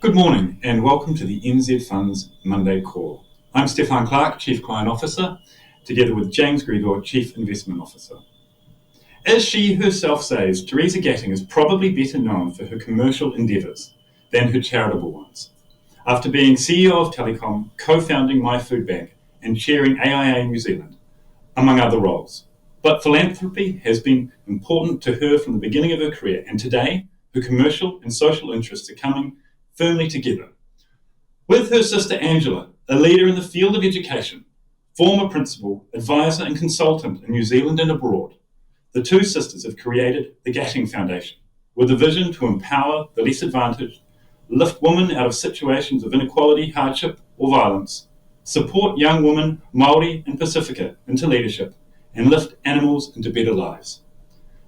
Good morning and welcome to the NZ Fund's Monday Call. I'm Stefan Clark, Chief Client Officer, together with James Grigor, Chief Investment Officer. As she herself says, Theresa Gattung is probably better known for her commercial endeavours than her charitable ones. After being CEO of Telecom, co-founding My Food Bank and chairing AIA New Zealand, among other roles. But philanthropy has been important to her from the beginning of her career, and today her commercial and social interests are coming firmly together. With her sister Angela, a leader in the field of education, former principal, advisor and consultant in New Zealand and abroad, the two sisters have created the Gattung Foundation with a vision to empower the less advantaged, lift women out of situations of inequality, hardship or violence, support young women, Māori and Pacifica into leadership, and lift animals into better lives.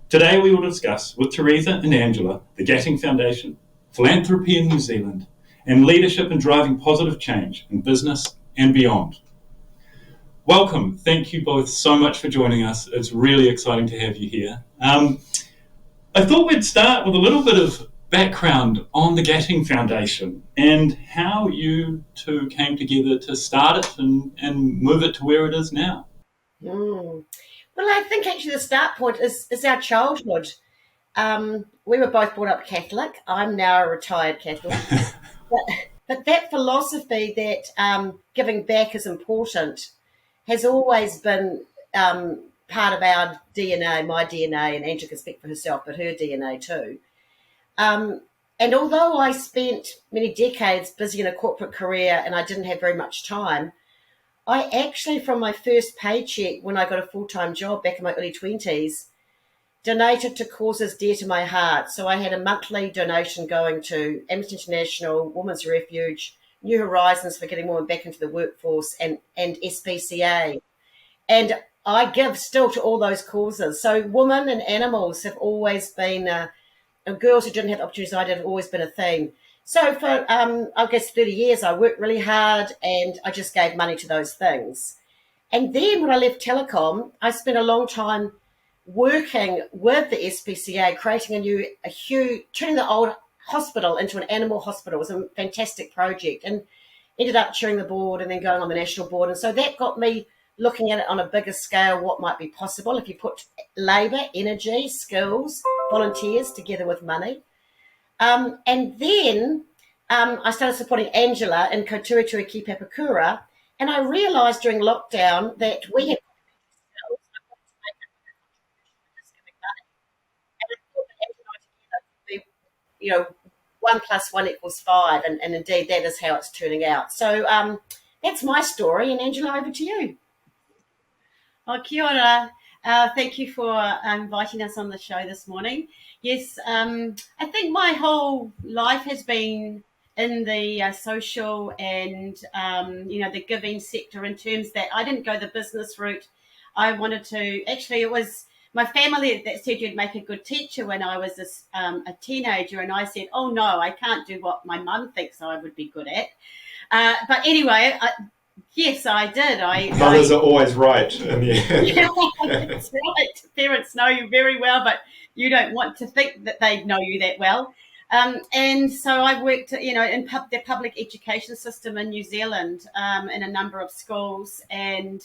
Today we will discuss with Theresa and Angela the Gattung Foundation, philanthropy in New Zealand, and leadership in driving positive change in business and beyond. Welcome. Thank you both so much for joining us. It's really exciting to have you here. I thought we'd start with a little bit of background on the Gattung Foundation and how you two came together to start it and move it to where it is now. Well, I think actually the start point is our childhood. We were both brought up Catholic. I'm now a retired Catholic. but that philosophy that giving back is important has always been part of our DNA, my DNA, and Angela can speak for herself, but her DNA too. And although I spent many decades busy in a corporate career and I didn't have very much time, I actually, from my first paycheck when I got a full-time job back in my early 20s, donated to causes dear to my heart. So I had a monthly donation going to Amnesty International, Women's Refuge, New Horizons for getting women back into the workforce, and SPCA. And I give still to all those causes. So women and animals have always been, and girls who didn't have opportunities I did have always been a thing. So for, I guess, 30 years, I worked really hard and I just gave money to those things. And then when I left Telecom, I spent a long time working with the SPCA, creating a huge, turning the old hospital into an animal hospital. It was a fantastic project and ended up chairing the board and then going on the national board. And so that got me looking at it on a bigger scale, what might be possible if you put labour, energy, skills, volunteers together with money. And then I started supporting Angela in Kotuitui Ki Papakura, and I realised during lockdown that we had you know, 1 + 1 = 5, and indeed that is how it's turning out. So that's my story, and Angela, over to you. Oh, kia ora. Thank you for inviting us on the show this morning. Yes, I think my whole life has been in the social and, the giving sector, in terms that I didn't go the business route. I wanted to, actually, it was my family that said you'd make a good teacher when I was a teenager, and I said, oh no, I can't do what my mum thinks I would be good at. But anyway, yes, I did. Mothers are always right in the end. Yeah, that's right. Parents know you very well, but you don't want to think that they know you that well. And so I've worked, in the public education system in New Zealand, in a number of schools, and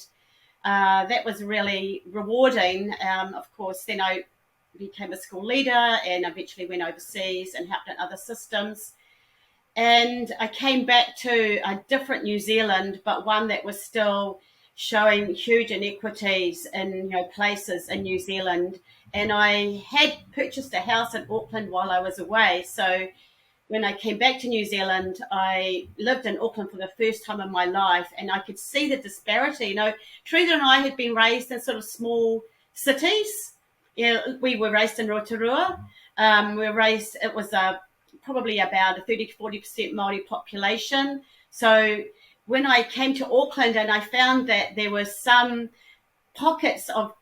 that was really rewarding. Of course, then I became a school leader and eventually went overseas and helped in other systems. And I came back to a different New Zealand, but one that was still showing huge inequities in places in New Zealand. And I had purchased a house in Auckland while I was away. So when I came back to New Zealand, I lived in Auckland for the first time in my life, and I could see the disparity. Theresa and I had been raised in sort of small cities. We were raised in Rotorua. It was probably about a 30 to 40% Māori population. So when I came to Auckland and I found that there were some pockets of,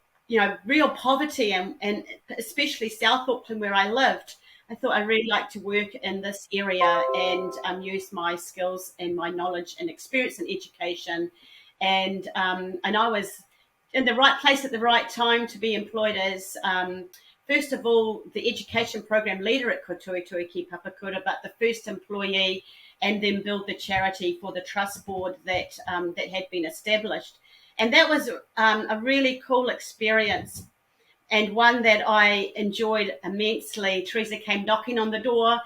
real poverty, and especially South Auckland where I lived, I thought I'd really like to work in this area and use my skills and my knowledge and experience in education. And I was in the right place at the right time to be employed as first of all, the education program leader at Kotuitui Ki Papakura, but the first employee, and then build the charity for the trust board that had been established. And that was a really cool experience, and one that I enjoyed immensely. Theresa came knocking on the door.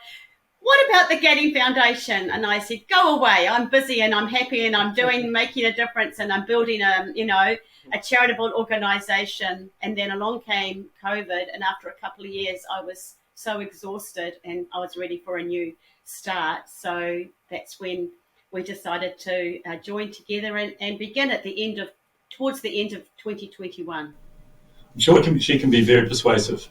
What about the Gattung Foundation? And I said, go away. I'm busy and I'm happy and I'm making a difference, and I'm building a charitable organisation. And then along came COVID, and after a couple of years, I was so exhausted and I was ready for a new start. So that's when we decided to join together and begin towards the end of 2021. I'm sure she can be very persuasive.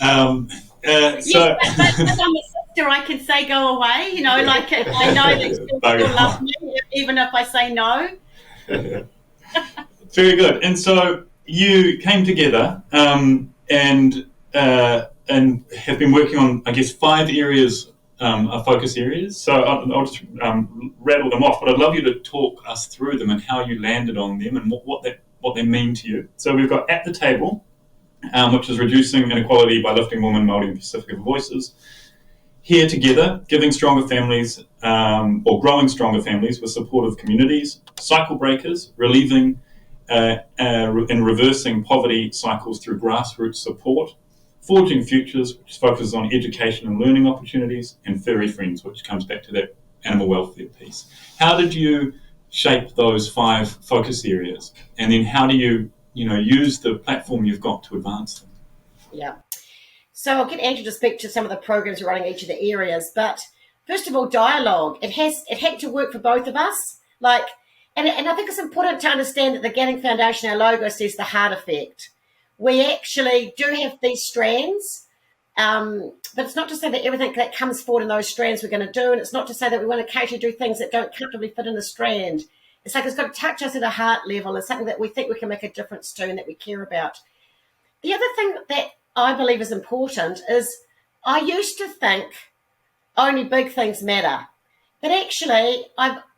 Yes, but I'm a sister. I can say go away. Like I know that she'll still love me even if I say no. Very good. And so you came together and have been working on, I guess, 5 areas, focus areas. So I'll just rattle them off, but I'd love you to talk us through them and how you landed on them and what they mean to you. So we've got At the Table, which is reducing inequality by lifting women, Māori and Pacifica voices. Here Together, giving stronger families or growing stronger families with supportive communities. Cycle Breakers, relieving and reversing poverty cycles through grassroots support. Forging Futures, which focuses on education and learning opportunities. And Furry Friends, which comes back to that animal welfare piece. How did you shape those 5 focus areas? And then how do you use the platform you've got to advance them? Yeah. So I'll get Andrew to speak to some of the programs we're running in each of the areas. But first of all, dialogue. It had to work for both of us. And I think it's important to understand that the Gattung Foundation, our logo says the heart effect. We actually do have these strands, but it's not to say that everything that comes forward in those strands we're going to do, and it's not to say that we want to occasionally do things that don't comfortably fit in the strand. It's like it's got to touch us at a heart level. It's something that we think we can make a difference to and that we care about. The other thing that I believe is important is I used to think only big things matter. But actually,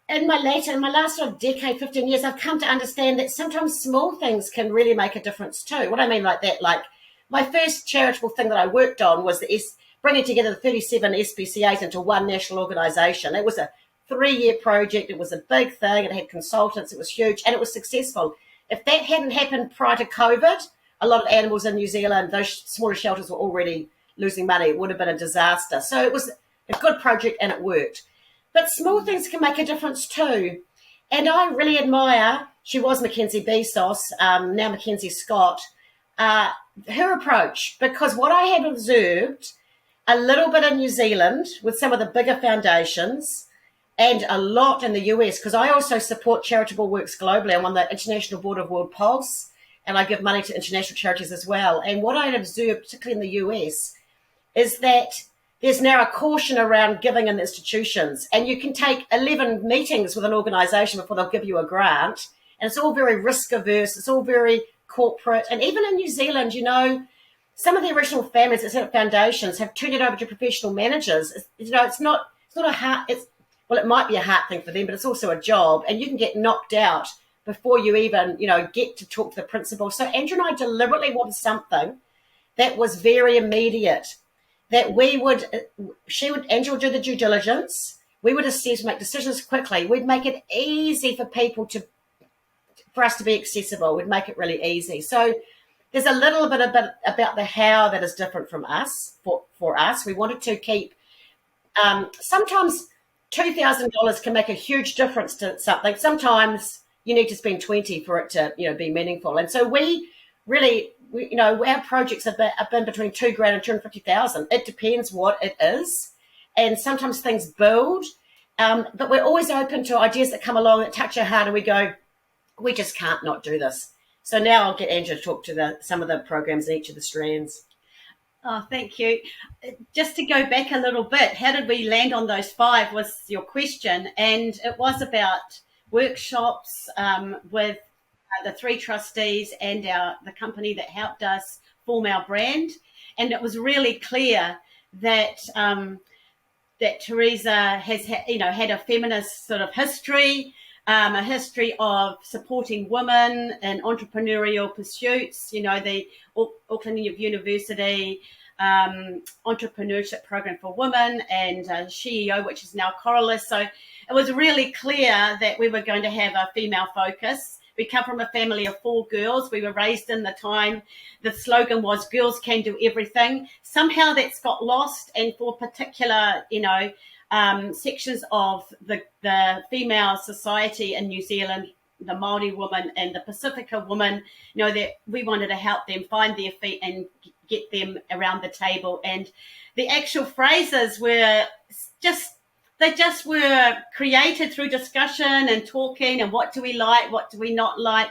in my last sort of decade, 15 years, I've come to understand that sometimes small things can really make a difference too. What I mean like that, like my first charitable thing that I worked on was bringing together the 37 SPCAs into one national organisation. It was a 3-year project. It was a big thing. It had consultants. It was huge, and it was successful. If that hadn't happened prior to COVID, a lot of animals in New Zealand, those smaller shelters were already losing money. It would have been a disaster. So it was a good project and it worked. But small things can make a difference too. And I really admire, she was Mackenzie Besos, now Mackenzie Scott, her approach, because what I had observed a little bit in New Zealand with some of the bigger foundations and a lot in the US, because I also support charitable works globally. I'm on the International Board of World Pulse, and I give money to international charities as well. And what I had observed, particularly in the US, is that there's now a caution around giving in institutions. And you can take 11 meetings with an organisation before they'll give you a grant. And it's all very risk averse. It's all very corporate. And even in New Zealand, some of the original families that set up foundations have turned it over to professional managers. It's not a heart. It might be a heart thing for them, but it's also a job. And you can get knocked out before you even, get to talk to the principal. So Andrew and I deliberately wanted something that was very immediate, that Andrew would do the due diligence. We would assess, make decisions quickly. We'd make it easy for people for us to be accessible. We'd make it really easy. So there's a little bit about the how that is different from us, for us. We wanted to keep, sometimes $2,000 can make a huge difference to something. Sometimes you need to spend 20 for it to, be meaningful. And so we really, our projects have been between $2,000 and $250,000. It depends what it is. And sometimes things build, but we're always open to ideas that come along that touch our heart and we go, we just can't not do this. So now I'll get Angela to talk to some of the programs in each of the strands. Oh, thank you. Just to go back a little bit, how did we land on those 5 was your question. And it was about workshops with the 3 trustees and the company that helped us form our brand. And it was really clear that that Theresa has had a feminist sort of history. a history of supporting women in entrepreneurial pursuits, the Auckland University entrepreneurship program for women, and CEO, which is now Coralist. So it was really clear that we were going to have a female focus. We come from a family of 4 girls. We were raised in the time. The slogan was "Girls can do everything." Somehow that's got lost, and for particular, sections of the female society in New Zealand, the Māori woman and the Pacifica woman, that we wanted to help them find their feet and get them around the table. And the actual phrases were they just were created through discussion and talking, and what do we like, what do we not like,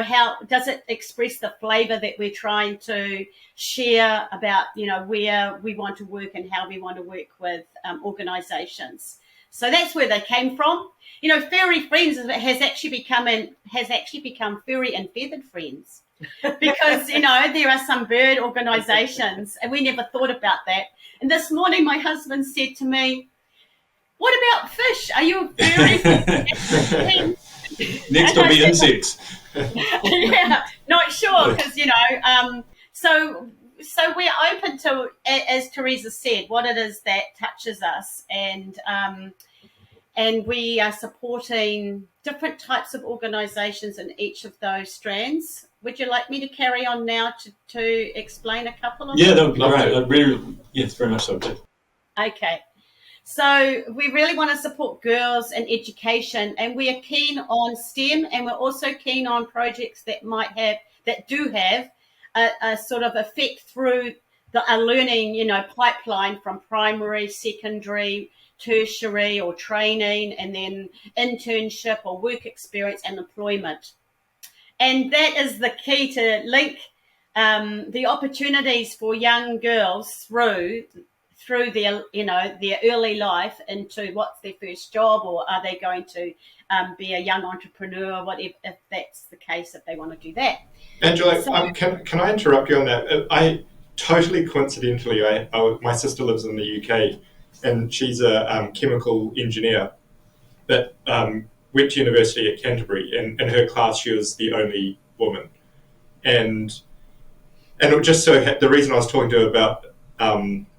how does it express the flavour that we're trying to share about, where we want to work and how we want to work with organisations. So that's where they came from. Furry Friends has actually become Furry and Feathered Friends, because there are some bird organisations, and we never thought about that. And this morning my husband said to me, "What about fish? Are you a furry?" Next will be insects. Yeah, not sure, because so we're open to, as Theresa said, what it is that touches us, and we are supporting different types of organisations in each of those strands. Would you like me to carry on now to explain a couple of them? Yeah, that would be great. Yes, very much so. Okay. So we really want to support girls in education, and we are keen on STEM, and we're also keen on projects that do have a sort of effect through a learning, pipeline from primary, secondary, tertiary or training, and then internship or work experience and employment. And that is the key to link the opportunities for young girls through their early life into what's their first job, or are they going to be a young entrepreneur, whatever, if that's the case, if they want to do that. Angela, can I interrupt you on that? I totally coincidentally, my sister lives in the UK, and she's a chemical engineer that went to university at Canterbury, and in her class she was the only woman. And it just so the reason I was talking to her about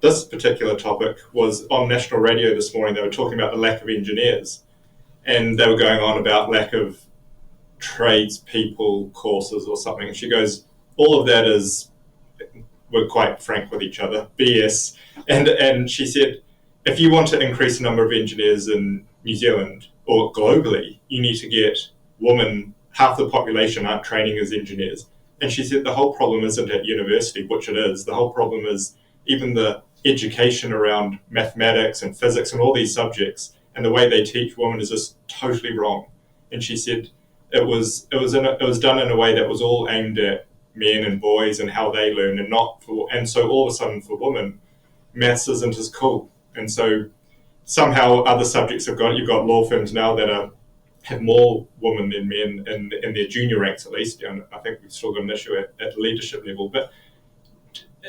this particular topic was on national radio this morning. They were talking about the lack of engineers, and they were going on about lack of tradespeople courses or something. And she goes, all of that is, we're quite frank with each other, BS. And she said, if you want to increase the number of engineers in New Zealand or globally, you need to get women, half the population aren't training as engineers. And she said the whole problem isn't at university, which it is. The whole problem is even the education around mathematics and physics and all these subjects, and the way they teach women is just totally wrong. And she said it was done in a way that was all aimed at men and boys and how they learn, and so all of a sudden for women, maths isn't as cool. And so somehow other subjects you've got law firms now that have more women than men in their junior ranks, at least. And I think we've still got an issue at leadership level. But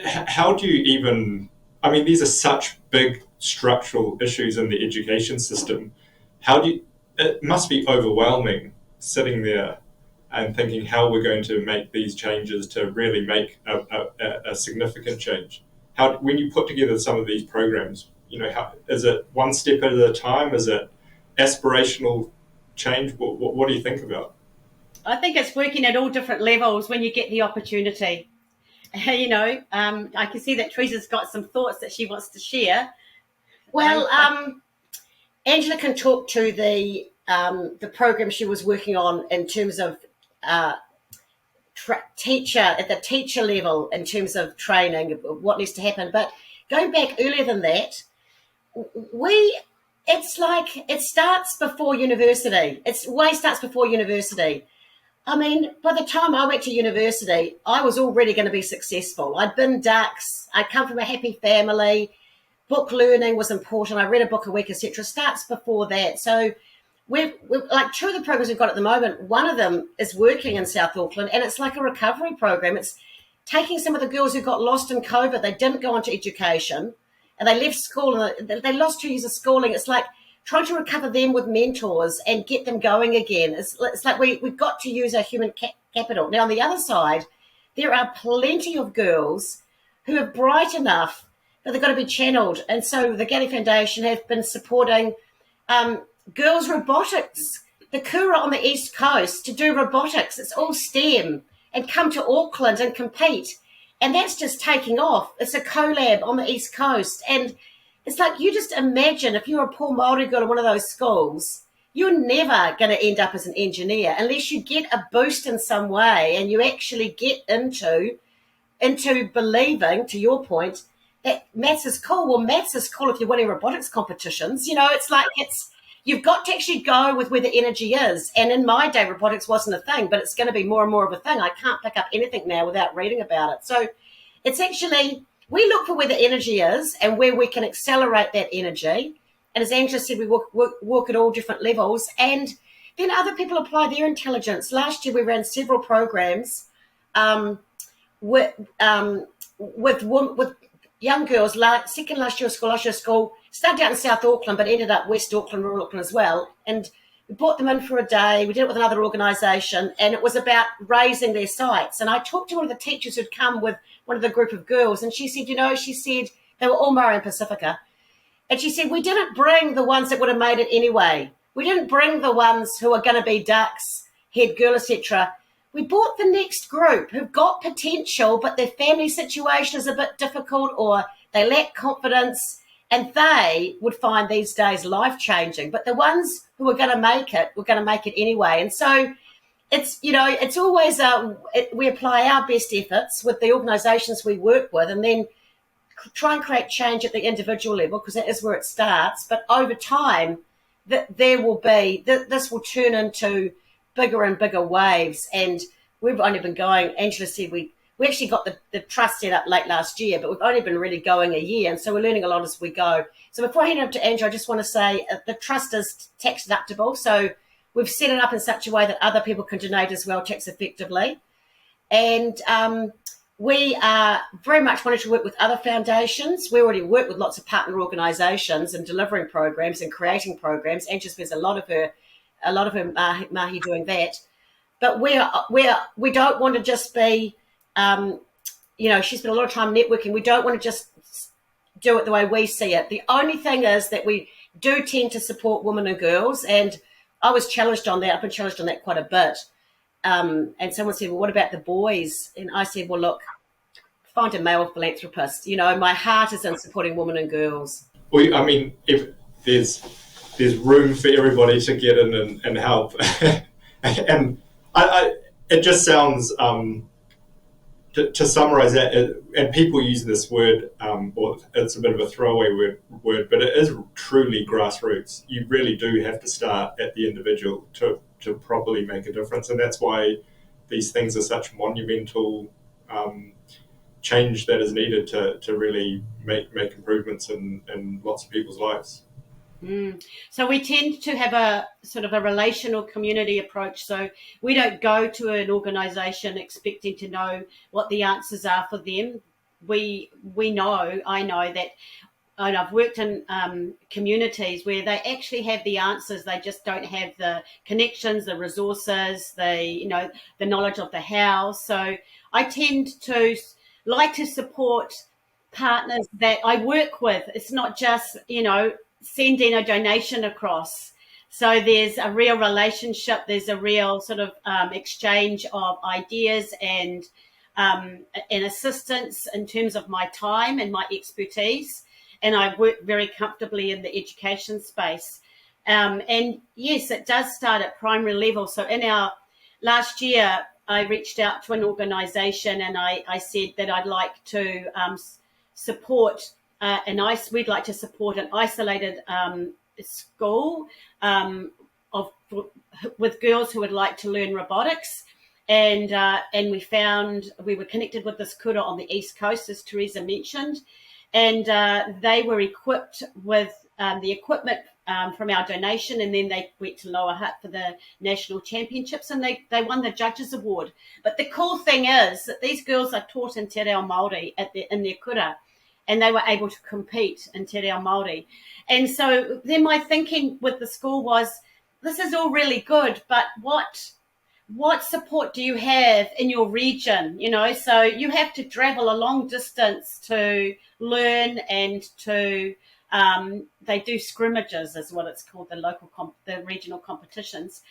how do you even, these are such big structural issues in the education system. It must be overwhelming sitting there and thinking how we're going to make these changes to really make a significant change. When you put together some of these programs, is it one step at a time? Is it aspirational change? What do you think about? I think it's working at all different levels when you get the opportunity. I can see that Theresa's got some thoughts that she wants to share. Well, Angela can talk to the program she was working on in terms of teacher at the teacher level, in terms of training, what needs to happen. But going back earlier than that, it's like it starts before university. It starts before university. By the time I went to university, I was already going to be successful. I'd been Dux. I'd come from a happy family. Book learning was important. I read a book a week, etc. Starts before that. So we're like 2 of the programs we've got at the moment. One of them is working in South Auckland, and it's like a recovery program. It's taking some of the girls who got lost in COVID. They didn't go on to education, and they left school, and they lost 2 years of schooling. It's like trying to recover them with mentors and get them going again. It's like we've got to use our human capital. Now, on the other side, there are plenty of girls who are bright enough, but they've got to be channeled. And so the Gattung Foundation have been supporting girls' robotics, the Kura on the East Coast to do robotics. It's all STEM, and come to Auckland and compete. And that's just taking off. It's a collab on the East Coast. And it's like, you just imagine if you're a poor Māori girl in one of those schools, you're never going to end up as an engineer unless you get a boost in some way and you actually get into believing, to your point, that maths is cool. Well, maths is cool if you're winning robotics competitions. It's like you've got to actually go with where the energy is. And in my day, robotics wasn't a thing, but it's going to be more and more of a thing. I can't pick up anything now without reading about it. So it's actually, we look for where the energy is and where we can accelerate that energy. And as Angela said, we work at all different levels. And then other people apply their intelligence. Last year, we ran several programs with young girls, second last year of school, started out in South Auckland, but ended up West Auckland, rural Auckland as well. And we brought them in for a day. We did it with another organisation, and it was about raising their sights. And I talked to one of the teachers who'd come with one of the group of girls, and she said, they were all Maori and Pacifica. And she said, we didn't bring the ones that would have made it anyway. We didn't bring the ones who are going to be ducks, head girl, etc. We brought the next group who've got potential, but their family situation is a bit difficult or they lack confidence, and they would find these days life-changing. But the ones who are going to make it, were going to make it anyway. And so it's always we apply our best efforts with the organisations we work with, and then try and create change at the individual level, because that is where it starts. But over time, this will turn into bigger and bigger waves. And we've only been going, Angela said, we actually got the trust set up late last year, but we've only been really going a year. And so we're learning a lot as we go. So before I hand over to Angela, I just want to say the trust is tax deductible. So we've set it up in such a way that other people can donate as well, tax effectively. And we are very much wanting to work with other foundations. We already work with lots of partner organisations and delivering programs and creating programs. Angela spends a lot of her mahi doing that. But we don't want to just be, she spent a lot of time networking. We don't want to just do it the way we see it. The only thing is that we do tend to support women and girls. And I was challenged on that. I've been challenged on that quite a bit. And someone said, well, what about the boys? And I said, well, look, find a male philanthropist. My heart is in supporting women and girls. Well, I mean, if there's room for everybody to get in and help. And it just sounds, to summarize that, and people use this word, or it's a bit of a throwaway word, but it is truly grassroots. You really do have to start at the individual to properly make a difference. And that's why these things are such monumental change that is needed to really make improvements in lots of people's lives. So we tend to have a sort of a relational community approach. So we don't go to an organisation expecting to know what the answers are for them. I know that, and I've worked in communities where they actually have the answers. They just don't have the connections, the resources, the knowledge of the how. So I tend to like to support partners that I work with. It's not just, sending a donation across. So there's a real relationship. There's a real sort of exchange of ideas and assistance in terms of my time and my expertise. And I work very comfortably in the education space. And yes, it does start at primary level. So in our last year, I reached out to an organisation and I said that I'd like to support we'd like to support an isolated school with girls who would like to learn robotics. And we were connected with this kura on the East Coast, as Theresa mentioned, and they were equipped with the equipment from our donation, and then they went to Lower Hutt for the national championships, and they won the Judges Award. But the cool thing is that these girls are taught in te reo Māori in their kura, and they were able to compete in Te Reo Māori. And so then my thinking with the school was, this is all really good, but what support do you have in your region? So you have to travel a long distance to learn and to they do scrimmages, is what it's called, the regional competitions.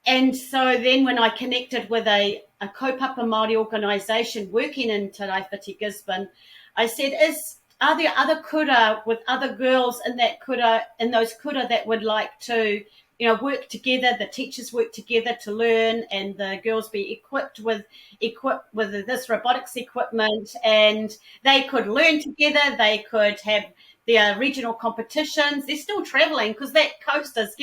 And so then when I connected with a kaupapa Māori organisation working in Te Raiwhiti, Gisborne, I said, are there other kura with other girls in those kura that would like to, work together, the teachers work together to learn, and the girls be equipped with this robotics equipment, and they could learn together, they could have their regional competitions. They're still travelling because that coast is,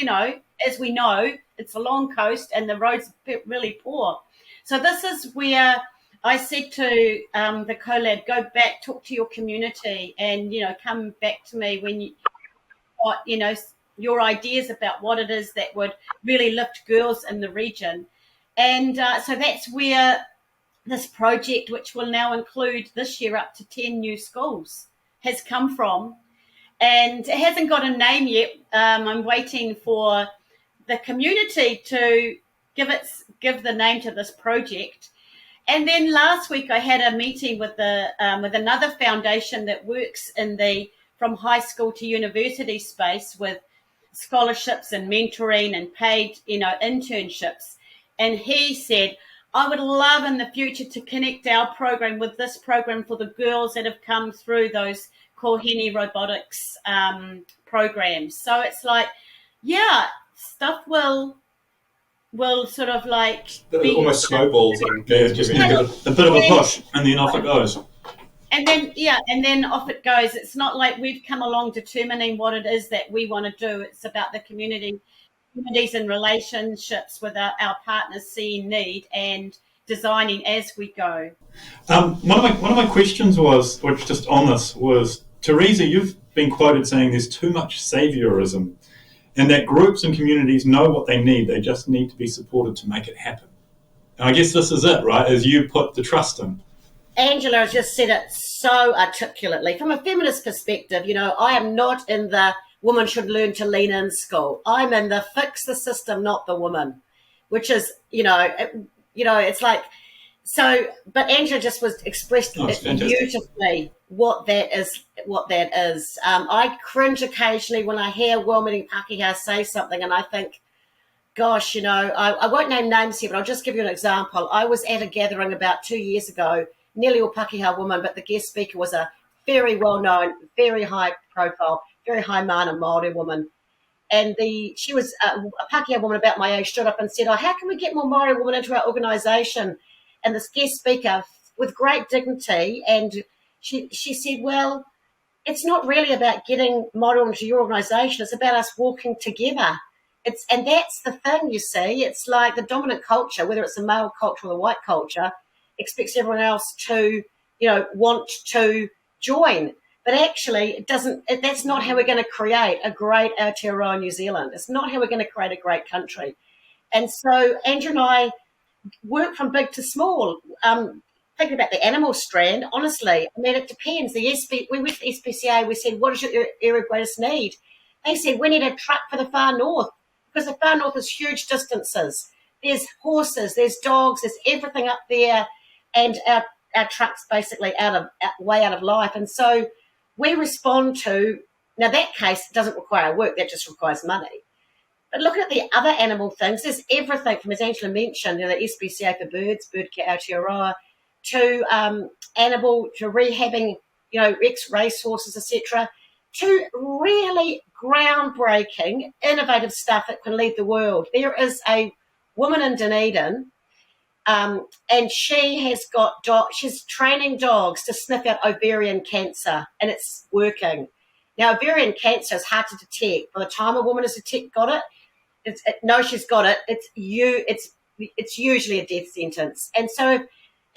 as we know, it's a long coast and the roads are really poor. So this is where I said to the collab, go back, talk to your community, and come back to me when you got your ideas about what it is that would really lift girls in the region. And so that's where this project, which will now include this year up to 10 new schools, has come from. And it hasn't got a name yet. I'm waiting for the community to give the name to this project. And then last week I had a meeting with another foundation that works in the from high school to university space with scholarships and mentoring and paid internships. And he said, I would love in the future to connect our program with this program for the girls that have come through those Kohini robotics programs. So it's like, stuff will sort of like almost snowballs and just need a bit of a push, and then off it goes. And then off it goes. It's not like we've come along determining what it is that we want to do. It's about the communities and relationships with our partners, seeing need and designing as we go. One of my questions was, which just on this was, Theresa, you've been quoted saying there's too much saviorism, and that groups and communities know what they need. They just need to be supported to make it happen. And I guess this is it, right? As you put the trust in. Angela has just said it so articulately. From a feminist perspective, I am not in the woman should learn to lean in school. I'm in the fix the system, not the woman, which is, it's like, so, but Angela just expressed beautifully what that is. I cringe occasionally when I hear well-meaning Pākehā say something, and I think, gosh, I won't name names here, but I'll just give you an example. I was at a gathering about 2 years ago, nearly all Pākehā women, but the guest speaker was a very well-known, very high-profile, very high mana Māori woman. And she was a Pākehā woman about my age, stood up and said, how can we get more Māori women into our organisation? And this guest speaker, with great dignity, and she said, well, it's not really about getting Māori women into your organisation. It's about us walking together. And that's the thing, you see. It's like the dominant culture, whether it's the male culture or the white culture, expects everyone else to, want to join. But actually, it doesn't. That's not how we're going to create a great Aotearoa New Zealand. It's not how we're going to create a great country. And so Andrew and I work from big to small. Thinking about the animal strand, honestly, it depends. We went to the SPCA, we said, what is your area of greatest need? They said, we need a truck for the far north, because the far north is huge distances. There's horses, there's dogs, there's everything up there, and our truck's basically way out of life. And so we respond to, now that case doesn't require work, that just requires money. But looking at the other animal things, there's everything from, as Angela mentioned, the SPCA for birds, Bird Care Aotearoa, to animal, to rehabbing, ex-racehorses, etc., to really groundbreaking, innovative stuff that can lead the world. There is a woman in Dunedin, and she has got she's training dogs to sniff out ovarian cancer, and it's working. Now, ovarian cancer is hard to detect. By the time a woman has got it, she's got it. It's usually a death sentence. And so,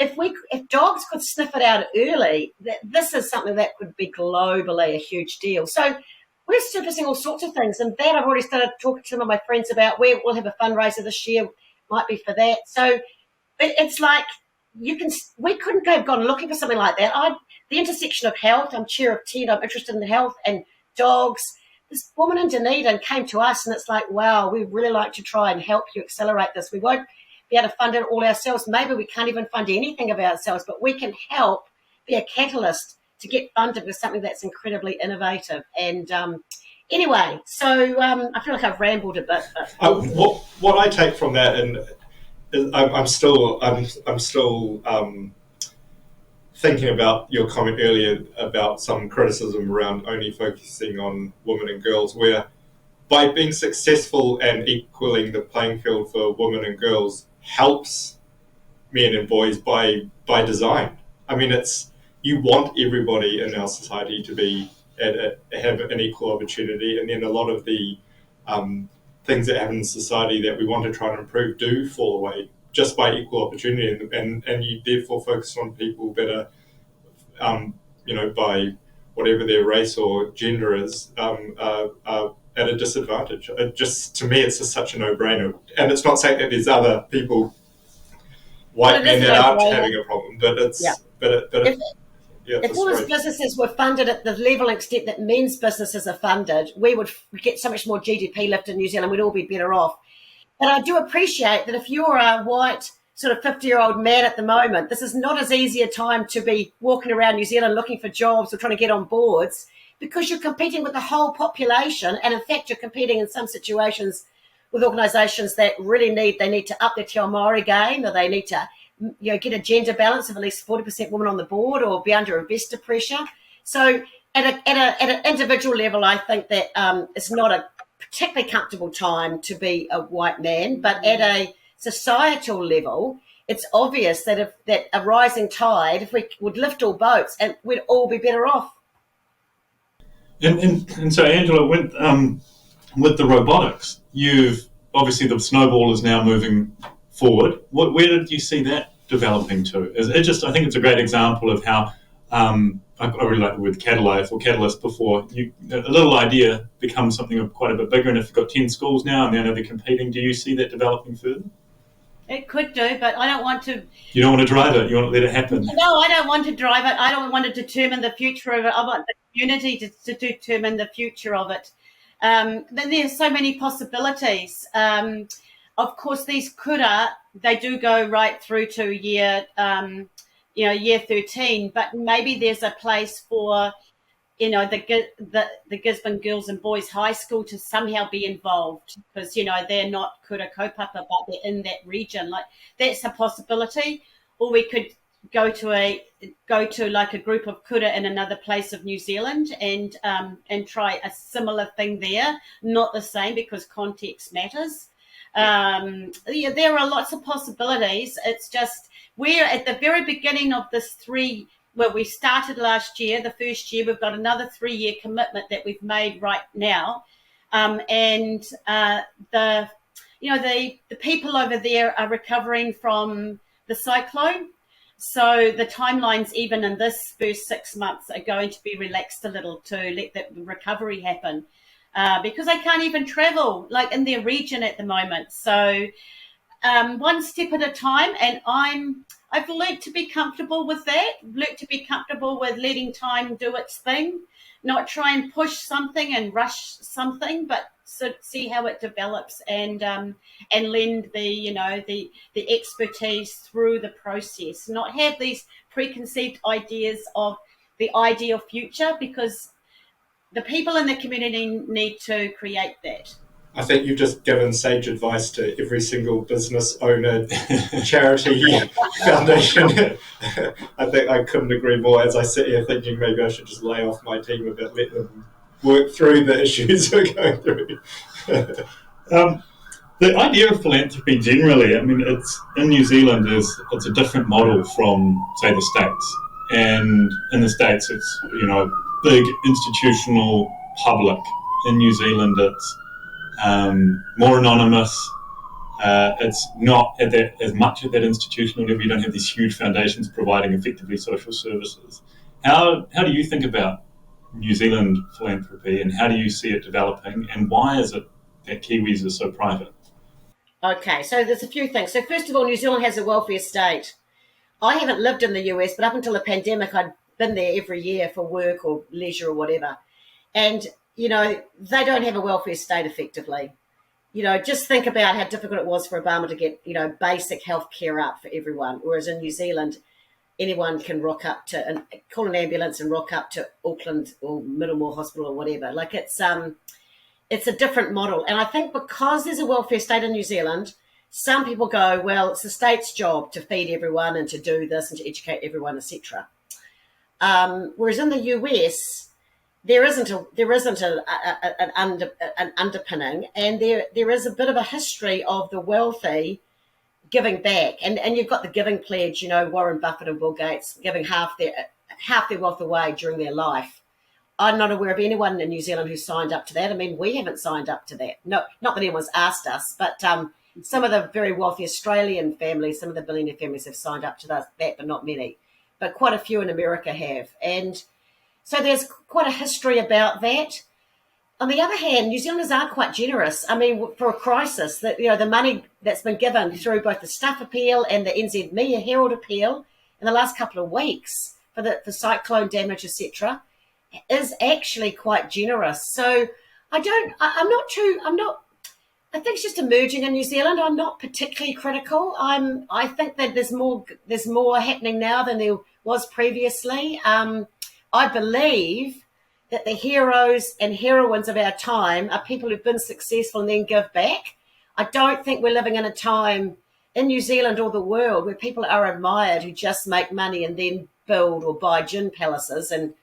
if dogs could sniff it out early, this is something that could be globally a huge deal. So we're surfacing all sorts of things, and that I've already started talking to some of my friends about. We'll have a fundraiser this year, might be for that. So it's like we couldn't have gone looking for something like that. The intersection of health, I'm chair of TED, I'm interested in health and dogs. This woman in Dunedin came to us and it's like, wow, we'd really like to try and help you accelerate this. We won't be able to fund it all ourselves. Maybe we can't even fund anything of ourselves, but we can help be a catalyst to get funded with something that's incredibly innovative. And anyway, so I feel like I've rambled a bit. But what I take from that, and I'm still thinking about your comment earlier about some criticism around only focusing on women and girls, where by being successful and equaling the playing field for women and girls helps men and boys by design. I mean, you want everybody in our society to be have an equal opportunity, and then a lot of the things that happen in society that we want to try and improve do fall away just by equal opportunity, and you therefore focus on people that are, by whatever their race or gender is, are at a disadvantage. To me, it's just such a no-brainer. And it's not saying that there's other people, white men, that aren't having a problem, but it's if all these businesses were funded at the level and extent that men's businesses are funded, we would get so much more GDP lift in New Zealand. We'd all be better off. But I do appreciate that if you're a white sort of 50-year-old man at the moment, this is not as easy a time to be walking around New Zealand looking for jobs or trying to get on boards, because you're competing with the whole population. And in fact, you're competing in some situations with organisations that really need to up their Te Ao Māori game, or they need to get a gender balance of at least 40% women on the board, or be under investor pressure. So at an individual level, I think that it's not a particularly comfortable time to be a white man, but at a societal level, it's obvious that that a rising tide, if we would lift all boats, and we'd all be better off. And so, Angela, with the robotics, obviously the snowball is now moving forward. Where did you see that developing to? I think it's a great example of how I really like the word catalyst before. A little idea becomes something quite a bit bigger, and if you've got 10 schools now and they're competing, do you see that developing further? It could do, but I don't want to... You don't want to drive it, you want to let it happen. No, I don't want to drive it. I don't want to determine the future of it. I want the community to determine the future of it. Then there's so many possibilities. Of course, these kura, they do go right through to year 13, but maybe there's a place for, the Gisborne Girls and Boys High School to somehow be involved, because, they're not kura kaupapa, but they're in that region. Like, that's a possibility. Or we could go to like a group of kura in another place of New Zealand and try a similar thing there. Not the same, because context matters. There are lots of possibilities. It's just we're at the very beginning of this we started last year, the first year. We've got another 3-year commitment that we've made right now, and the people over there are recovering from the cyclone. So the timelines, even in this first 6 months, are going to be relaxed a little to let the recovery happen, because they can't even travel like in their region at the moment. So one step at a time, and I've learned to be comfortable with that, learned to be comfortable with letting time do its thing, not try and push something and rush something, but see how it develops, and lend the expertise through the process, not have these preconceived ideas of the ideal future, because the people in the community need to create that. I think you've just given sage advice to every single business owner, charity, foundation. I think I couldn't agree more. As I sit here thinking, maybe I should just lay off my team a bit, let them work through the issues we're going through. The idea of philanthropy generally, I mean, it's in New Zealand it's a different model from, say, the States. And in the States, it's big institutional public. In New Zealand, it's more anonymous. It's not as much at that institutional level. You don't have these huge foundations providing effectively social services. How do you think about New Zealand philanthropy, and how do you see it developing, and why is it that Kiwis are so private? Okay, so there's a few things. So first of all, New Zealand has a welfare state. I haven't lived in the US, but up until the pandemic, I'd been there every year for work or leisure or whatever. And, they don't have a welfare state effectively. Just think about how difficult it was for Obama to get, basic health care up for everyone. Whereas in New Zealand, anyone can rock up to and call an ambulance and rock up to Auckland or Middlemore Hospital or whatever. Like it's a different model. And I think because there's a welfare state in New Zealand, some people go, well, it's the state's job to feed everyone and to do this and to educate everyone, etc. Whereas in the US, there isn't an underpinning, and there is a bit of a history of the wealthy giving back, and you've got the giving pledge. Warren Buffett and Bill Gates giving half their wealth away during their life. I'm not aware of anyone in New Zealand who signed up to that. I mean, we haven't signed up to that. No, not that anyone's asked us, but some of the very wealthy Australian families, some of the billionaire families have signed up to that, but not many. But quite a few in America have, and so there's quite a history about that. On the other hand, New Zealanders are quite generous. I mean, for a crisis, that the money that's been given through both the Stuff Appeal and the NZ Herald Appeal in the last couple of weeks for cyclone damage, etc., is actually quite generous. So I think it's just emerging in New Zealand. I'm not particularly critical. I think that there's more happening now than there was previously. I believe that the heroes and heroines of our time are people who've been successful and then give back. I don't think we're living in a time in New Zealand or the world where people are admired who just make money and then build or buy gin palaces and,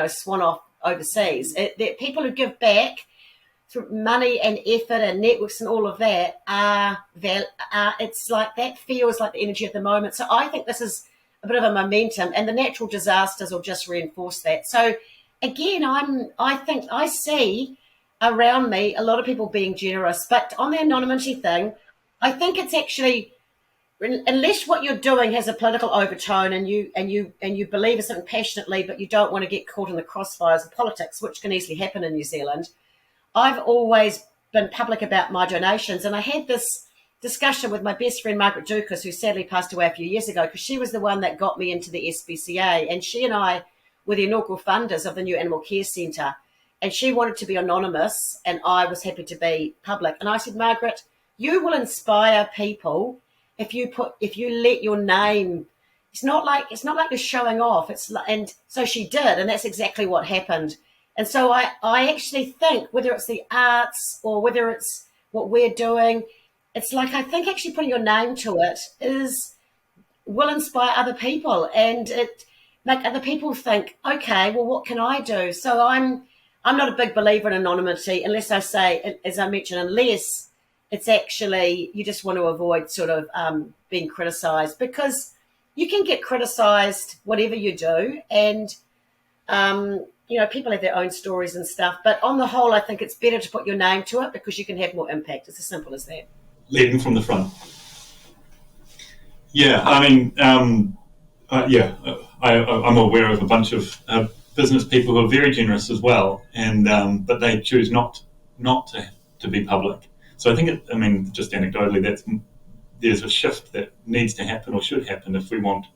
swan off overseas. That people who give back through money and effort and networks and all of that it's like that feels like the energy of the moment. So I think this is a bit of a momentum, and the natural disasters will just reinforce that. So again, I think I see around me a lot of people being generous, but on the anonymity thing, I think it's actually, unless what you're doing has a political overtone and you believe in something passionately, but you don't want to get caught in the crossfires of politics, which can easily happen in New Zealand. I've always been public about my donations, and I had this discussion with my best friend Margaret Dukas, who sadly passed away a few years ago, because she was the one that got me into the SPCA, and she and I were the inaugural funders of the new Animal Care Centre, and she wanted to be anonymous and I was happy to be public. And I said, Margaret, you will inspire people if you let your name. It's not like you're showing off. And so she did, and that's exactly what happened. And so I actually think, whether it's the arts or whether it's what we're doing, it's like, I think actually putting your name to it will inspire other people, and it make other people think, okay, well, what can I do? So I'm not a big believer in anonymity, unless I say, as I mentioned, unless it's actually you just want to avoid sort of being criticised, because you can get criticised whatever you do, and people have their own stories and stuff. But on the whole, I think it's better to put your name to it because you can have more impact. It's as simple as that. Leading from the front. Yeah, I mean, I'm aware of a bunch of business people who are very generous as well, and but they choose not to be public. So I think just anecdotally, there's a shift that needs to happen or should happen if we want,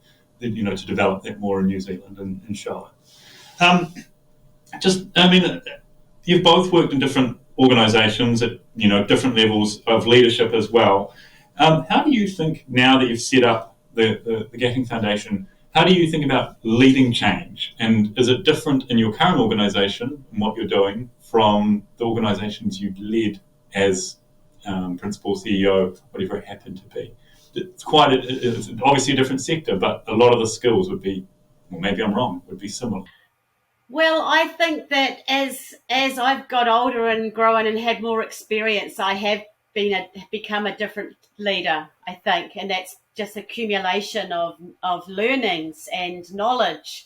to develop that more in New Zealand and show it. You've both worked in different organisations at different levels of leadership as well. How do you think, now that you've set up the Gattung Foundation, how do you think about leading change? And is it different in your current organisation and what you're doing from the organisations you led as principal, CEO, whatever it happened to be? It's obviously a different sector, but a lot of the skills would be, well, maybe I'm wrong, would be similar. Well, I think that as I've got older and grown and had more experience, I have become a different leader, I think, and that's just accumulation of learnings and knowledge.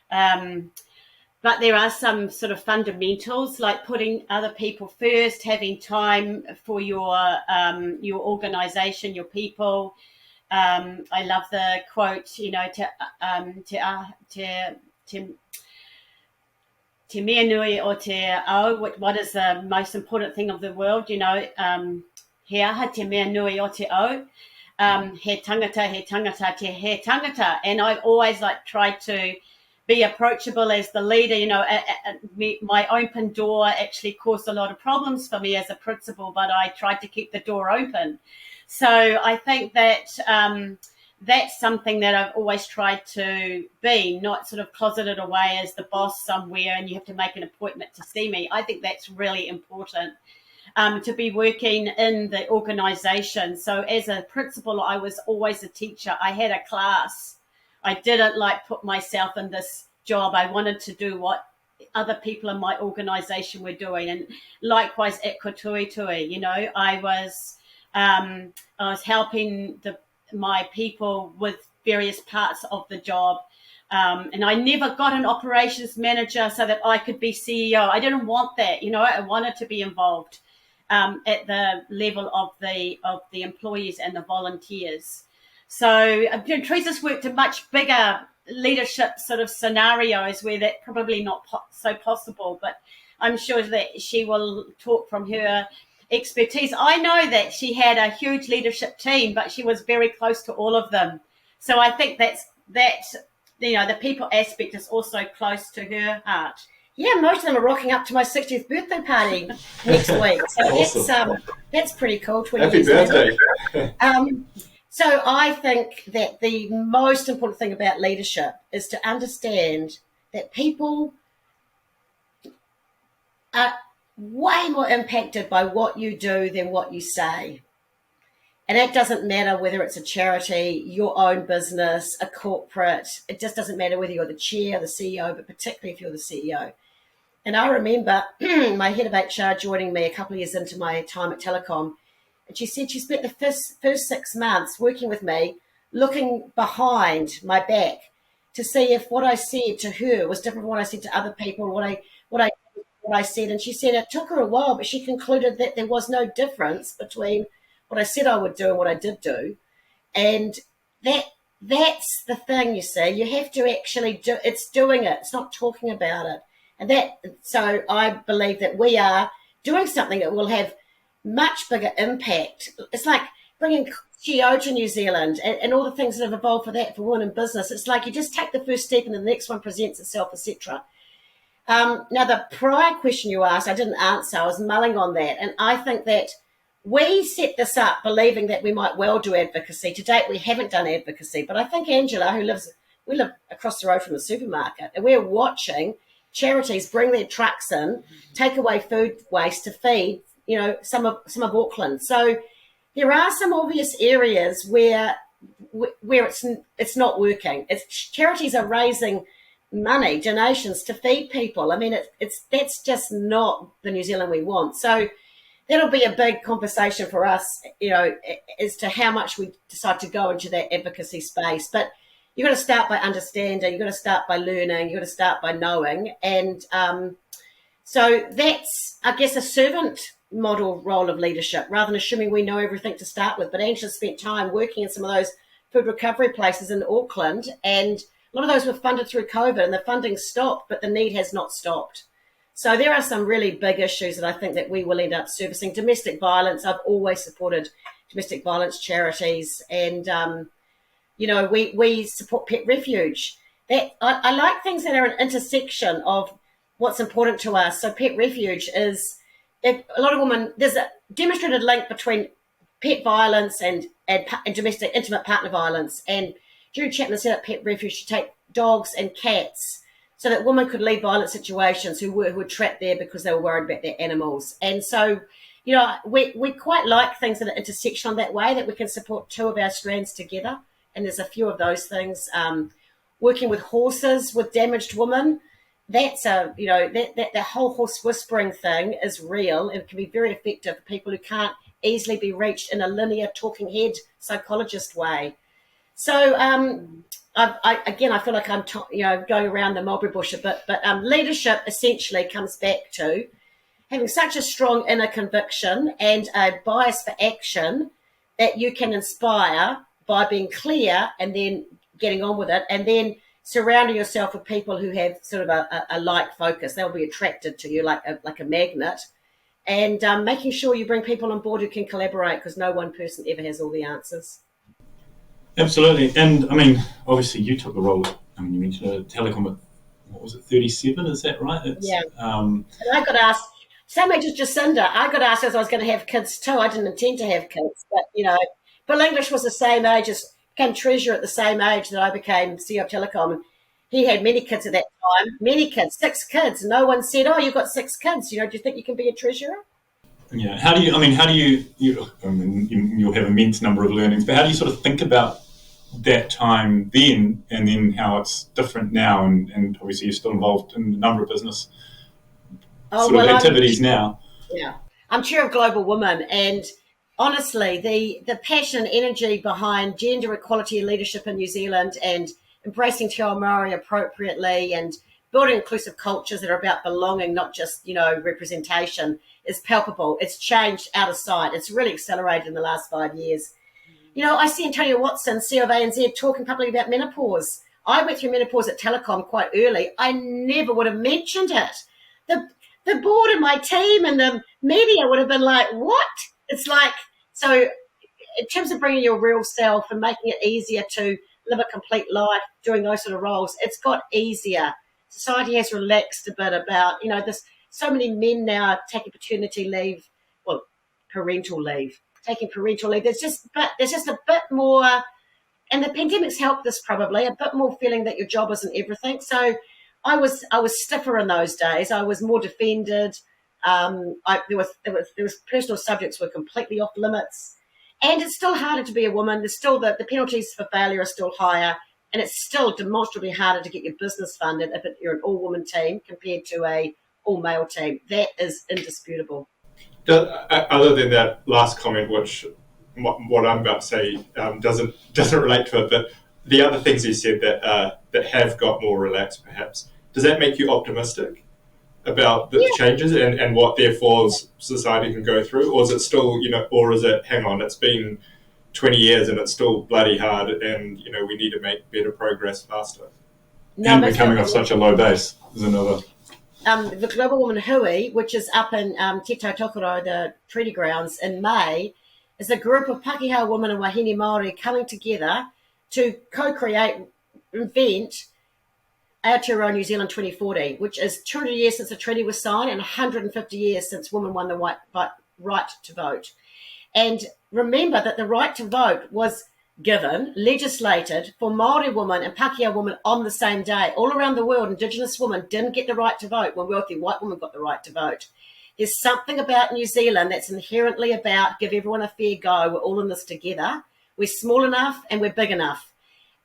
But there are some sort of fundamentals, like putting other people first, having time for your organisation, your people. I love the quote, te mea nui o te ao, what is the most important thing of the world, he aha te mea nui o te ao. he tangata, te he tangata. And I've always tried to be approachable as the leader. My open door actually caused a lot of problems for me as a principal, but I tried to keep the door open. So I think that that's something that I've always tried to be, not sort of closeted away as the boss somewhere and you have to make an appointment to see me. I think that's really important. To be working in the organisation. So as a principal, I was always a teacher. I had a class. I didn't put myself in this job. I wanted to do what other people in my organisation were doing. And likewise at Kotuitui, I was helping my people with various parts of the job. And I never got an operations manager so that I could be CEO. I didn't want that. I wanted to be involved at the level of the employees and the volunteers. So Teresa's worked in much bigger leadership sort of scenarios where that's probably not so possible, but I'm sure that she will talk from her expertise. I know that she had a huge leadership team, but she was very close to all of them. So I think that's the people aspect is also close to her heart. Yeah, most of them are rocking up to my 60th birthday party next week. So Awesome. That's pretty cool. 20 Happy years birthday. later. So I think that the most important thing about leadership is to understand that people are way more impacted by what you do than what you say. And that doesn't matter whether it's a charity, your own business, a corporate. It just doesn't matter whether you're the chair, the CEO, but particularly if you're the CEO. And I remember my head of HR joining me a couple of years into my time at Telecom. And she said she spent the first 6 months working with me, looking behind my back to see if what I said to her was different from what I said to other people, what I said. And she said it took her a while, but she concluded that there was no difference between what I said I would do and what I did do. And that's the thing, you see. You have to actually do it's doing it. It's not talking about it. And so I believe that we are doing something that will have much bigger impact. It's like bringing Chio to New Zealand and all the things that have evolved for that for women in business. It's like you just take the first step and the next one presents itself, etc. Now, the prior question you asked, I didn't answer. I was mulling on that. And I think that we set this up believing that we might well do advocacy. To date, we haven't done advocacy. But I think Angela, we live across the road from the supermarket, and we're watching charities bring their trucks in, take away food waste to feed, some of Auckland. So there are some obvious areas where it's not working. Charities are raising money, donations to feed people. I mean, that's just not the New Zealand we want. So that'll be a big conversation for us, as to how much we decide to go into that advocacy space. But you've got to start by understanding, you've got to start by learning, you've got to start by knowing. And so that's, I guess, a servant model role of leadership, rather than assuming we know everything to start with. But Angela spent time working in some of those food recovery places in Auckland, and a lot of those were funded through COVID, and the funding stopped, but the need has not stopped. So there are some really big issues that I think that we will end up servicing. Domestic violence, I've always supported domestic violence charities, and we support Pet Refuge. That I like things that are an intersection of what's important to us. So Pet Refuge is, if a lot of women, there's a demonstrated link between pet violence and domestic intimate partner violence. And Judy Chapman set up Pet Refuge to take dogs and cats so that women could leave violent situations who were trapped there because they were worried about their animals. And so, we quite like things that are intersectional that way, that we can support two of our strands together. And there's a few of those things. Working with horses, with damaged women, that's that whole horse whispering thing is real and can be very effective for people who can't easily be reached in a linear talking head psychologist way. So I feel like I'm going around the mulberry bush a bit, but leadership essentially comes back to having such a strong inner conviction and a bias for action that you can inspire by being clear and then getting on with it, and then surrounding yourself with people who have sort of a like focus. They'll be attracted to you like a magnet, and making sure you bring people on board who can collaborate, because no one person ever has all the answers. Absolutely. And I mean, obviously you took the role, you mentioned telecom at, what was it, 37, is that right? Yeah. And I got asked, same age as Jacinda, I got asked if I was going to have kids too. I didn't intend to have kids, but, Bill English was the same age became treasurer at the same age that I became CEO of Telecom. And he had many kids at that time, many kids, 6 kids. No one said, oh, you've got 6 kids. Do you think you can be a treasurer? Yeah. How do you'll have immense number of learnings, but how do you sort of think about that time then and then how it's different now? And obviously you're still involved in a number of business activities now. Yeah. I'm chair of Global Women, and honestly, the passion and energy behind gender equality and leadership in New Zealand and embracing Te Ao Māori appropriately and building inclusive cultures that are about belonging, not just, representation, is palpable. It's changed out of sight. It's really accelerated in the last 5 years. I see Antonio Watson, CEO of ANZ, talking publicly about menopause. I went through menopause at Telecom quite early. I never would have mentioned it. The board and my team and the media would have been like, what? It's like, so in terms of bringing your real self and making it easier to live a complete life doing those sort of roles, it's got easier. Society has relaxed a bit about, there's so many men now taking paternity leave, parental leave, taking parental leave. There's just a bit more, and the pandemic's helped this probably, a bit more feeling that your job isn't everything. So I was stiffer in those days. I was more defended. There was personal subjects were completely off limits, and it's still harder to be a woman. There's still the penalties for failure are still higher, and it's still demonstrably harder to get your business funded if you're an all-woman team compared to a all-male team. That is indisputable. Other than that last comment, which what I'm about to say doesn't relate to it, but the other things you said that have got more relaxed, perhaps, does that make you optimistic about the changes and what therefore society can go through, or is it still, or is it, hang on, it's been 20 years and it's still bloody hard, and we need to make better progress faster? And we're coming off such a low base is another. The Global Women Hui, which is up in Te Tokoro, the treaty grounds, in May, is a group of Pakeha women and Wahine Māori coming together to co-create, invent Aotearoa New Zealand 2040, which is 200 years since the treaty was signed and 150 years since women won the right to vote. And remember that the right to vote was given, legislated for Māori women and Pakeha women on the same day. All around the world, Indigenous women didn't get the right to vote when wealthy white women got the right to vote. There's something about New Zealand that's inherently about give everyone a fair go. We're all in this together. We're small enough and we're big enough.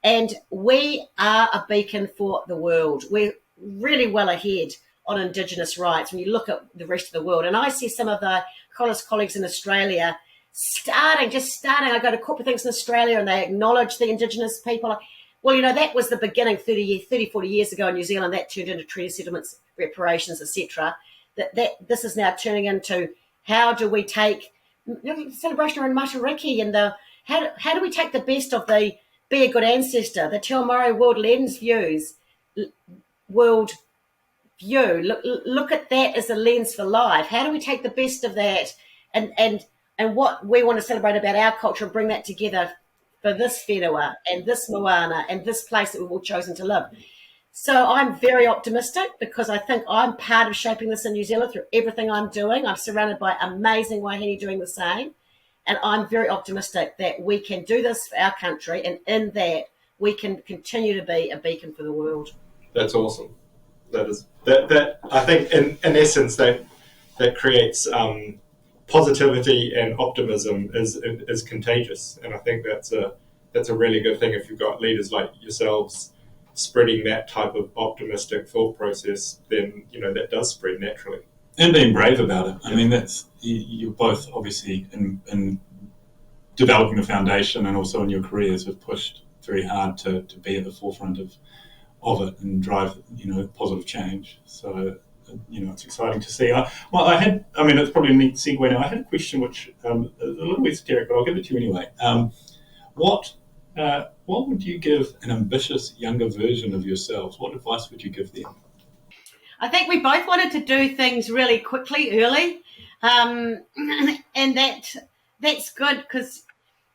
And we are a beacon for the world. We're really well ahead on Indigenous rights when you look at the rest of the world. And I see some of the colleagues in Australia starting. I go to corporate things in Australia and they acknowledge the Indigenous people. Well, that was the beginning 30, 40 years ago in New Zealand. That turned into treaty settlements, reparations, etc. This is now turning into how do we take the celebration around Matariki and how do we take the best of the be a good ancestor, the Te Ao Māori world view. Look at that as a lens for life. How do we take the best of that and what we want to celebrate about our culture and bring that together for this whenua and this moana and this place that we've all chosen to live. So I'm very optimistic because I think I'm part of shaping this in New Zealand through everything I'm doing. I'm surrounded by amazing wahine doing the same. And I'm very optimistic that we can do this for our country, and in that we can continue to be a beacon for the world. That's awesome. That I think in essence that creates positivity and optimism is contagious, and I think that's a really good thing if you've got leaders like yourselves spreading that type of optimistic thought process. Then that does spread naturally. And being brave about it. I mean, that's you're both obviously in developing the foundation and also in your careers have pushed very hard to be at the forefront of it and drive positive change. So it's exciting to see. It's probably a neat segue now. I had a question which is a little esoteric, but I'll give it to you anyway. What would you give an ambitious younger version of yourselves? What advice would you give them? I think we both wanted to do things really quickly, early, and that's good because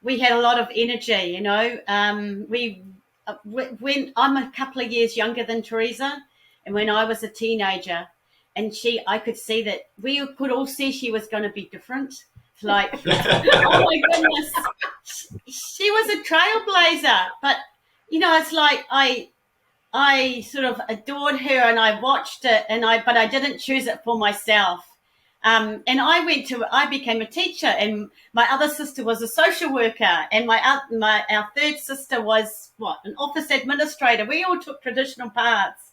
we had a lot of energy, you know. When I'm a couple of years younger than Theresa, and when I was a teenager, and I could see that we could all see she was going to be different. Like, oh my goodness, she was a trailblazer. But you know, it's like I sort of adored her, and I watched it, but I didn't choose it for myself. And I became a teacher, and my other sister was a social worker, and our third sister was an office administrator. We all took traditional paths,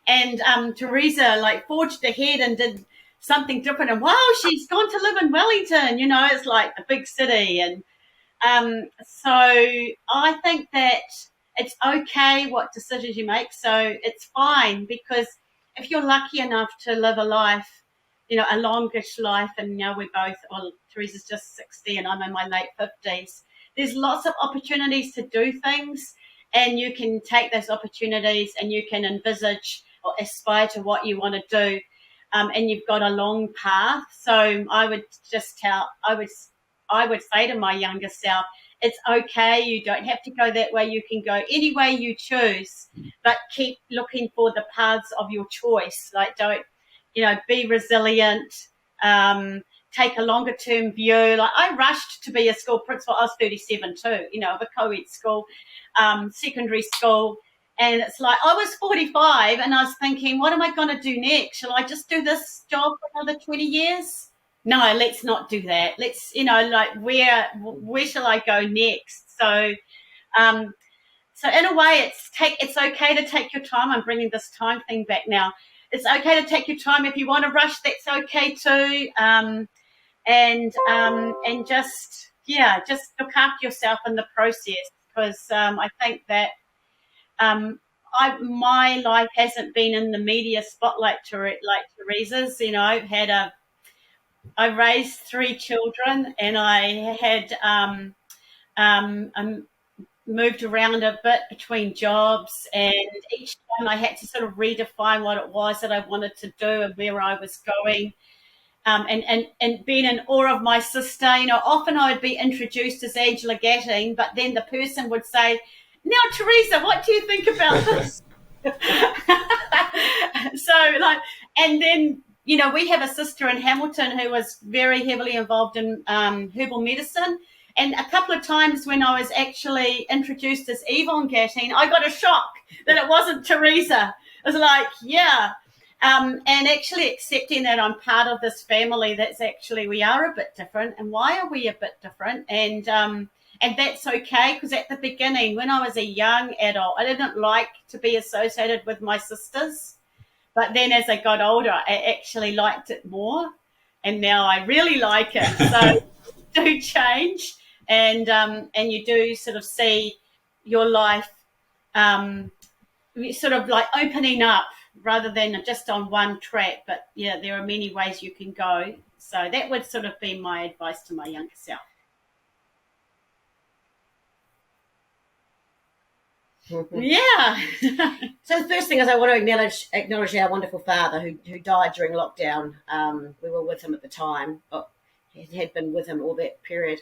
and Theresa like forged ahead and did something different. And wow, she's gone to live in Wellington. You know, it's like a big city, and so I think that it's okay what decisions you make. So it's fine, because if you're lucky enough to live a life, you know, a longish life, and you know, Theresa's just 60 and I'm in my late 50s. There's lots of opportunities to do things, and you can take those opportunities and you can envisage or aspire to what you want to do. And you've got a long path. So I would say to my younger self, it's okay. You don't have to go that way. You can go any way you choose, but keep looking for the paths of your choice. Like, be resilient, take a longer term view. Like, I rushed to be a school principal. I was 37 too, you know, of a co-ed school, secondary school. And it's like, I was 45 and I was thinking, what am I going to do next? Shall I just do this job for another 20 years? No, let's not do that. Let's, you know, like, where shall I go next? So in a way, it's okay to take your time. I'm bringing this time thing back now. It's okay to take your time. If you want to rush, that's okay too. And just look after yourself in the process, because I think that my life hasn't been in the media spotlight like Theresa's. You know, I raised 3 children, and I had moved around a bit between jobs, and each time I had to sort of redefine what it was that I wanted to do and where I was going. And being in awe of my sister, you know, often I would be introduced as Angela Gattung, but then the person would say, "Now, Theresa, what do you think about this?" And then, you know, we have a sister in Hamilton who was very heavily involved in herbal medicine. And a couple of times when I was actually introduced as Yvonne Gattung, I got a shock that it wasn't Theresa. I was like, yeah. And actually accepting that I'm part of this family, that's actually, we are a bit different. And why are we a bit different? And that's okay, because at the beginning, when I was a young adult, I didn't like to be associated with my sisters. But then as I got older, I actually liked it more. And now I really like it. So do change. And you do sort of see your life sort of like opening up rather than just on one track. But yeah, there are many ways you can go. So that would sort of be my advice to my younger self. Yeah. So the first thing is I want to acknowledge our wonderful father who died during lockdown. We were with him at the time. He had been with him all that period.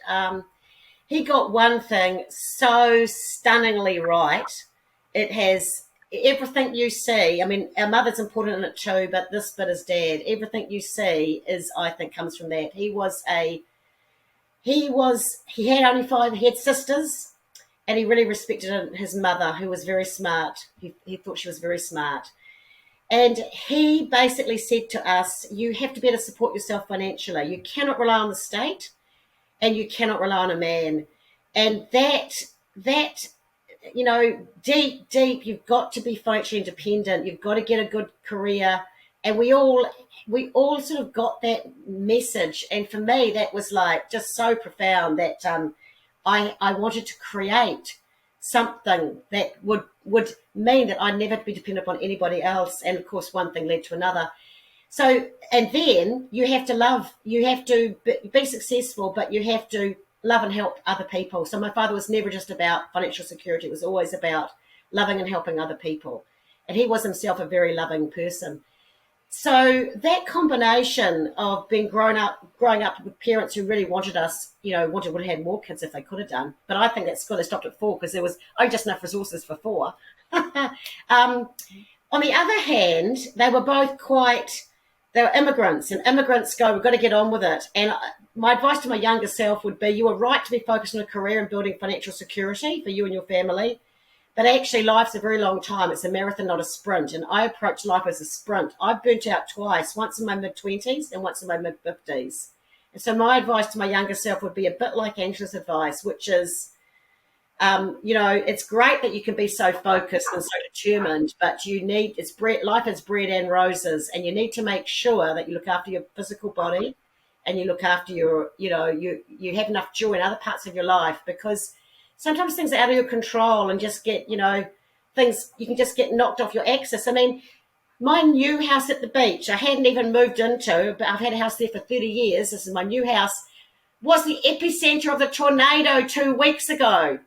He got one thing so stunningly right. It has everything you see. I mean, our mother's important in it too, but this bit is Dad. Everything you see I think comes from that. He had sisters, and he really respected his mother, who was very smart. He thought she was very smart. And he basically said to us, you have to be able to support yourself financially. You cannot rely on the state, and you cannot rely on a man. And that, you know, deep, you've got to be financially independent. You've got to get a good career. And we all sort of got that message. And for me, that was like just so profound that I wanted to create something that would mean that I'd never be dependent upon anybody else. And of course, one thing led to another. So, and then you have to be successful, but you have to love and help other people. So my father was never just about financial security. It was always about loving and helping other people. And he was himself a very loving person. So that combination of being growing up with parents who really wanted us, would have had more kids if they could have done. But I think that's good. They stopped at 4 because there was only just enough resources for 4. On the other hand, they were both they were immigrants, and immigrants go, we've got to get on with it. And my advice to my younger self would be, you were right to be focused on a career and building financial security for you and your family. But actually, life's a very long time. It's a marathon, not a sprint. And I approach life as a sprint. I've burnt out twice, once in my mid-20s and once in my mid-50s. And so my advice to my younger self would be a bit like Angela's advice, which is, it's great that you can be so focused and so determined, but life is bread and roses, and you need to make sure that you look after your physical body and you look after you have enough joy in other parts of your life, because sometimes things are out of your control and just get, things, you can just get knocked off your axis. I mean, my new house at the beach, I hadn't even moved into, but I've had a house there for 30 years. This is my new house, was the epicenter of the tornado 2 weeks ago.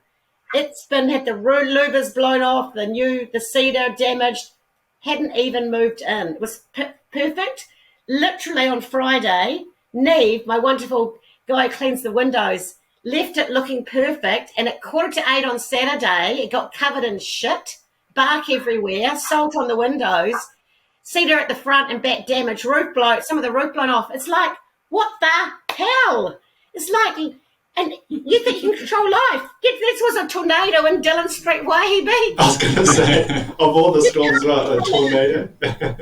It's had the louvers blown off, the cedar damaged, hadn't even moved in. It was perfect. Literally on Friday, Neve, my wonderful guy who cleans the windows, left it looking perfect, and at 7:45 on Saturday, it got covered in shit, bark everywhere, salt on the windows, cedar at the front and back damaged, some of the roof blown off. It's like, what the hell? It's like, and you think you can control life. This was a tornado in Dillon Street, Waihi Beach. I was going to say, of all the storms, a tornado.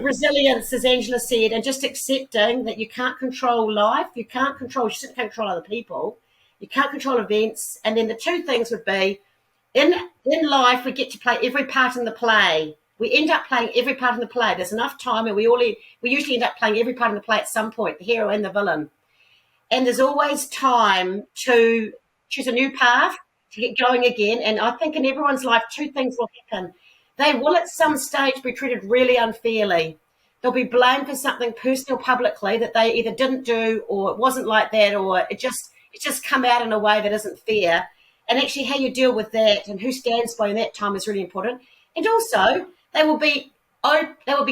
Resilience, as Angela said, and just accepting that you can't control life, you can't control other people, you can't control events. And then the two things would be, in life, we get to play every part in the play. We end up playing every part in the play. There's enough time, and we usually end up playing every part in the play at some point, the hero and the villain. And there's always time to choose a new path, to get going again. And I think in everyone's life, two things will happen. They will at some stage be treated really unfairly. They'll be blamed for something personal publicly that they either didn't do, or it wasn't like that, or it just come out in a way that isn't fair. And actually how you deal with that and who stands by in that time is really important. And also they will be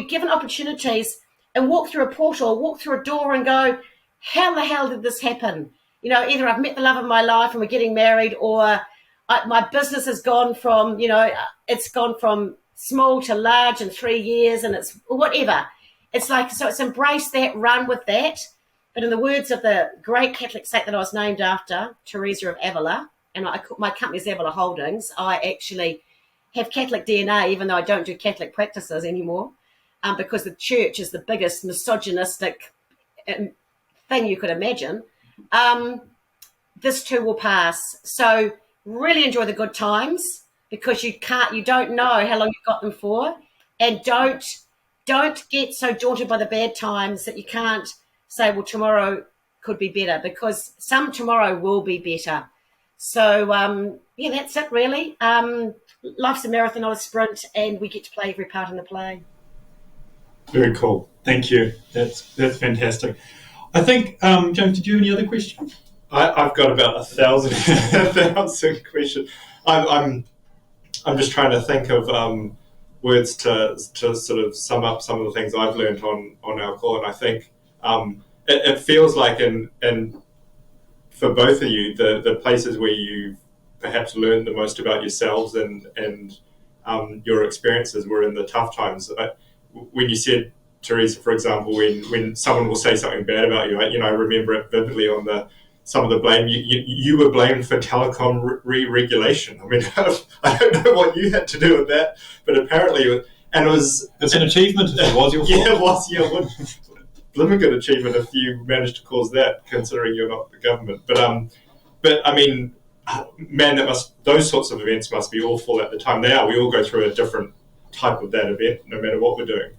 given opportunities and walk through a portal, walk through a door and go, how the hell did this happen? Either I've met the love of my life and we're getting married, or my business has gone from, it's gone from small to large in 3 years, and it's whatever. It's like, so it's embrace that, run with that. But in the words of the great Catholic saint that I was named after, Theresa of Avila, and my company's Avila Holdings, I actually have Catholic DNA, even though I don't do Catholic practices anymore, because the church is the biggest misogynistic thing you could imagine. This too will pass. So really enjoy the good times, because you don't know how long you've got them for, and don't get so daunted by the bad times that you can't say, well, tomorrow could be better, because some tomorrow will be better. So that's it really. Life's a marathon, not a sprint, and we get to play every part in the play. Very cool. Thank you. That's fantastic. I think, James, did you have any other questions? I've got about 1,000 questions. I'm just trying to think of words to sort of sum up some of the things I've learned on our call, and I think it feels like in for both of you, the places where you've perhaps learned the most about yourselves and your experiences were in the tough times. When you said, Theresa, for example, when someone will say something bad about you, I remember it vividly on some of the blame. You were blamed for telecom re-regulation. I mean, I don't know what you had to do with that, but apparently, and it was... It's an achievement. It was your fault. Yeah, it was. Yeah, blooming good achievement if you managed to cause that, considering you're not the government. But I mean, man, those sorts of events must be awful at the time. They are. We all go through a different type of that event, no matter what we're doing.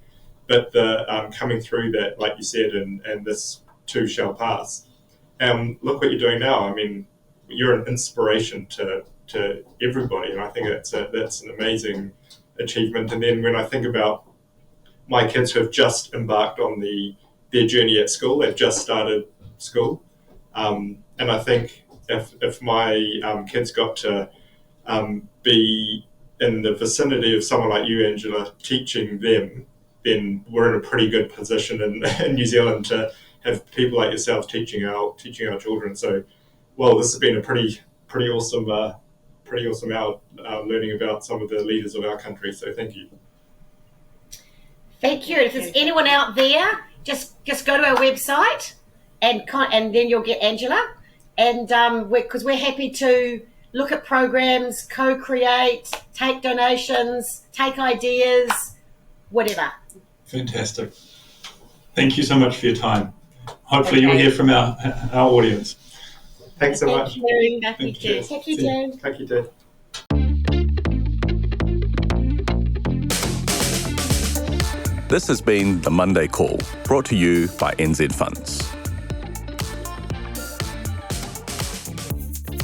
But the coming through that, like you said, and this too shall pass. Look what you're doing now. I mean, you're an inspiration to everybody, and I think that's an amazing achievement. And then when I think about my kids who have just embarked on their journey at school, they've just started school, and I think if my kids got to be in the vicinity of someone like you, Angela, teaching them then we're in a pretty good position in New Zealand to have people like yourself teaching our children. So, well, this has been a pretty awesome hour learning about some of the leaders of our country. So thank you. Thank you. If there's anyone out there, just go to our website and then you'll get Angela. And because we're happy to look at programs, co-create, take donations, take ideas, whatever. Fantastic. Thank you so much for your time. Hopefully you'll hear from our audience. Thanks so much. Thank you, Jane. Thank you, Dave. This has been the Monday Call, brought to you by NZ Funds.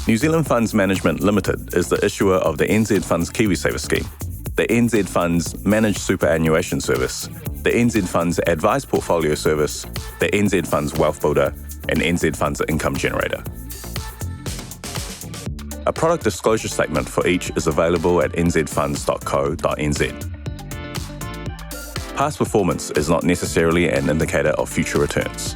New Zealand Funds Management Limited is the issuer of the NZ Funds KiwiSaver scheme, the NZ Funds Managed Superannuation Service, the NZ Funds Advice Portfolio Service, the NZ Funds Wealth Builder, and NZ Funds Income Generator. A product disclosure statement for each is available at nzfunds.co.nz. Past performance is not necessarily an indicator of future returns.